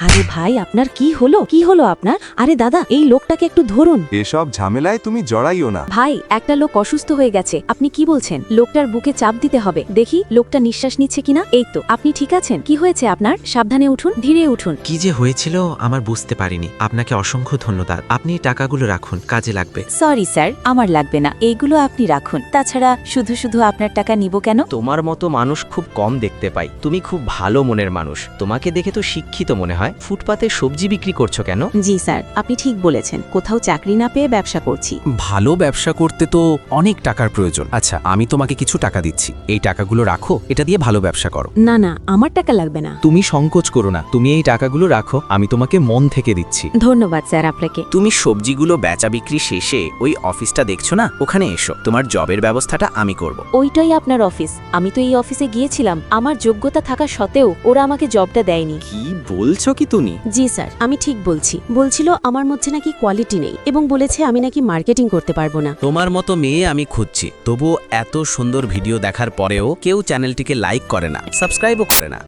আরে ভাই, আপনার কি হলো আপনার? আরে দাদা, এই লোকটাকে একটু ধরুন। এসব ঝামেলায় তুমি জড়াইও না। ভাই, একটা লোক অসুস্থ হয়ে গেছে। আপনি কি বলছেন? লোকটার বুকে চাপ দিতে হবে। দেখি লোকটা নিঃশ্বাস নিচ্ছে কিনা। এই তো, আপনি ঠিক আছেন? কি হয়েছে আপনার? সাবধানে উঠুন, ধীরে উঠুন। কি যে হয়েছিল আমার বুঝতে পারিনি। আপনাকে অসংখ্য ধন্যবাদ। আপনি এই টাকাগুলো রাখুন, কাজে লাগবে। সরি স্যার, আমার লাগবে না, এইগুলো আপনি রাখুন। তাছাড়া শুধু শুধু আপনার টাকা নিব কেন? তোমার মতো মানুষ খুব কম দেখতে পাই। তুমি খুব ভালো মনের মানুষ। তোমাকে দেখে তো শিক্ষিত মনে হয়। ফুটপাতে সবজি বিক্রি করছো কেন? জি স্যার, আপনি ঠিক বলেছেন, কোথাও চাকরি না পেয়ে ব্যবসা করছি। ভালো ব্যবসা করতে তো অনেক টাকার প্রয়োজন। আচ্ছা, আমি তোমাকে কিছু টাকা দিচ্ছি, এই টাকাগুলো রাখো, এটা দিয়ে ভালো ব্যবসা করো। না না, আমার টাকা লাগবে না। তুমি সংকোচ করো না, তুমি এই টাকাগুলো রাখো, আমি তোমাকে মন থেকে দিচ্ছি। ধন্যবাদ স্যার আপনাকে। তুমি সবজিগুলো বেচা বিক্রি শেষে ওই অফিসটা দেখছো না, ওখানে এসো। তোমার জবের ব্যবস্থাটা আমি করব। ওইটাই আপনার অফিস? আমি তো এই অফিসে গিয়েছিলাম, আমার যোগ্যতা থাকা সত্ত্বেও ওরা আমাকে জবটা দেয়নি। কি বলছো কি তুমি? জি স্যার, আমি ঠিক বলছি। বলছিল আমার মধ্যে নাকি কোয়ালিটি নেই এবং বলেছে আমি নাকি মার্কেটিং করতে পারবো না। তোমার মতো মেয়ে আমি খুঁজছি, তবুও এত সুন্দর ভিডিও দেখার পরেও কেউ চ্যানেলটিকে লাইক করে না, সাবস্ক্রাইবও করে না।